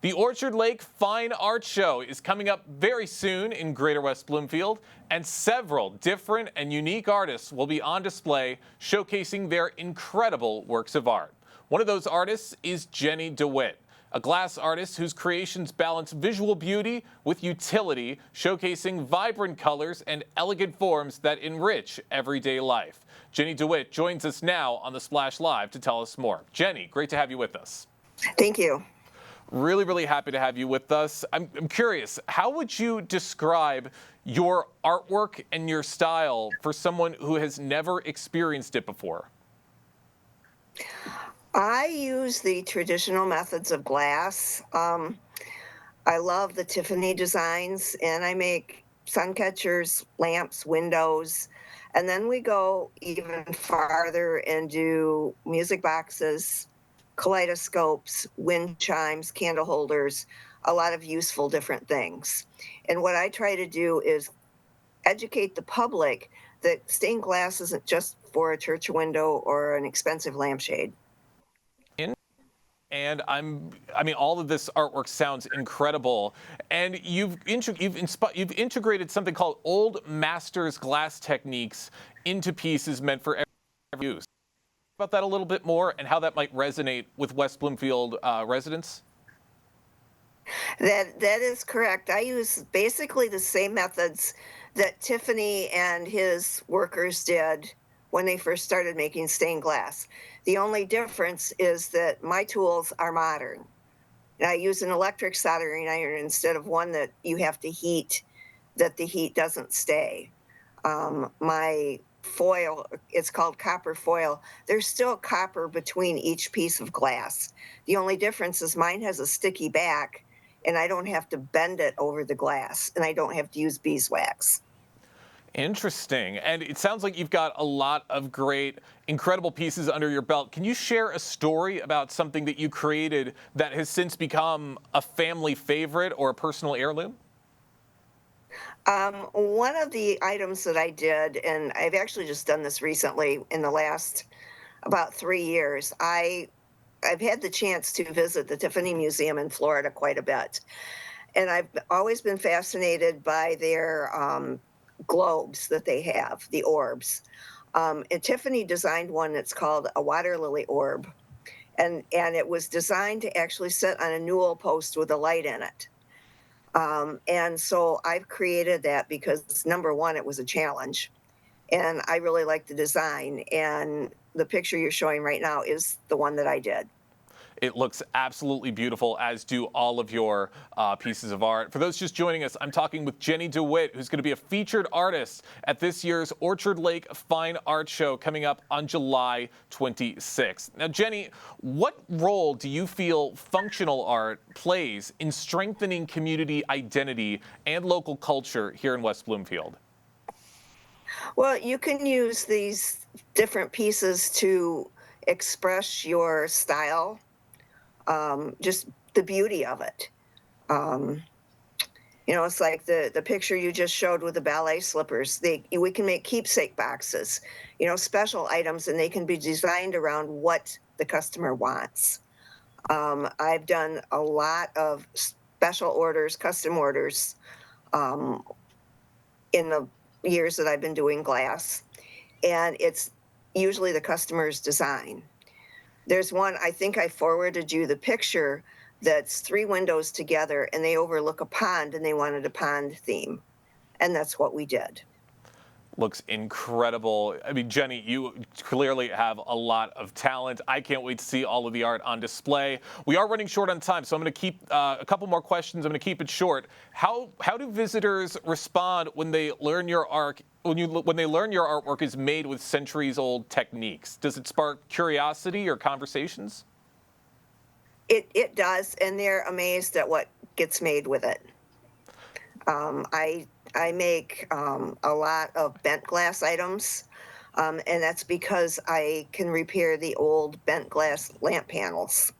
The Orchard Lake Fine Art Show is coming up very soon in Greater West Bloomfield, and several different and unique artists will be on display showcasing their incredible works of art. One of those artists is Jennie Dewitt, a glass artist whose creations balance visual beauty with utility, showcasing vibrant colors and elegant forms that enrich everyday life. Jennie Dewitt joins us now on the Splash Live to tell us more. Jennie, great to have you with us. Thank you. Really happy to have you with us. I'm curious, how would you describe your artwork and your style for someone who has never experienced it before? I use the traditional methods of glass. I love the Tiffany designs, and I make sun catchers, lamps, windows, and then we go even farther and do music boxes, kaleidoscopes, wind chimes, candle holders, a lot of useful different things. And what I try to do is educate the public that stained glass isn't just for a church window or an expensive lampshade. And I mean, all of this artwork sounds incredible. And you've integrated something called Old Masters glass techniques into pieces meant for every use. About that a little bit more and how that might resonate with West Bloomfield residents? That is correct. I use basically the same methods that Tiffany and his workers did when they first started making stained glass. The only difference is that my tools are modern. And I use an electric soldering iron instead of one that you have to heat, that the heat doesn't stay. My foil, it's called copper foil. There's still copper between each piece of glass. The only difference is mine has a sticky back and I don't have to bend it over the glass and I don't have to use beeswax. Interesting. And it sounds like you've got a lot of great, incredible pieces under your belt. Can you share a story about something that you created that has since become a family favorite or a personal heirloom? One of the items that I did, and I've actually just done this recently in the last about 3 years, I've had the chance to visit the Tiffany Museum in Florida quite a bit. And I've always been fascinated by their globes that they have, the orbs. And Tiffany designed one that's called a water lily orb. And it was designed to actually sit on a newel post with a light in it. And so I've created that because, number one, it was a challenge. And I really like the design. And the picture you're showing right now is the one that I did. It looks absolutely beautiful, as do all of your pieces of art. For those just joining us, I'm talking with Jennie Dewitt, who's going to be a featured artist at this year's Orchard Lake Fine Art Show coming up on July 26th. Now, Jennie, what role do you feel functional art plays in strengthening community identity and local culture here in West Bloomfield? Well, you can use these different pieces to express your style. Just the beauty of it. It's like the picture you just showed with the ballet slippers. We can make keepsake boxes, special items, and they can be designed around what the customer wants. I've done a lot of special orders, custom orders, in the years that I've been doing glass, and it's usually the customer's design. There's one, I think I forwarded you the picture, that's 3 windows together and they overlook a pond and they wanted a pond theme. And that's what we did. Looks incredible. I mean, Jennie, you clearly have a lot of talent. I can't wait to see all of the art on display. We are running short on time, so I'm going to keep a couple more questions. I'm going to keep it short. How do visitors respond when they learn your art? When they learn your artwork is made with centuries-old techniques? Does it spark curiosity or conversations? It does, and they're amazed at what gets made with it. I make a lot of bent glass items, and that's because I can repair the old bent glass lamp panels,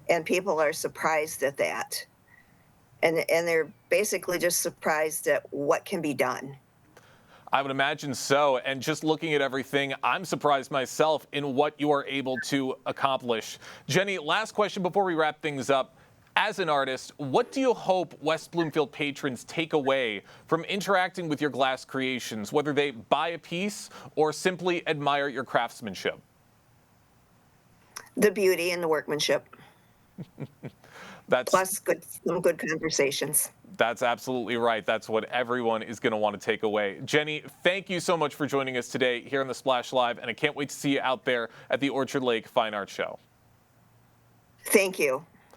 and people are surprised at that. And they're basically just surprised at what can be done. I would imagine so. And just looking at everything, I'm surprised myself in what you are able to accomplish. Jennie, last question before we wrap things up. As an artist, what do you hope West Bloomfield patrons take away from interacting with your glass creations, whether they buy a piece or simply admire your craftsmanship? The beauty and the workmanship, That's plus some good conversations. That's absolutely right. That's what everyone is going to want to take away. Jennie, thank you so much for joining us today here on the Splash Live, and I can't wait to see you out there at the Orchard Lake Fine Art Show. Thank you.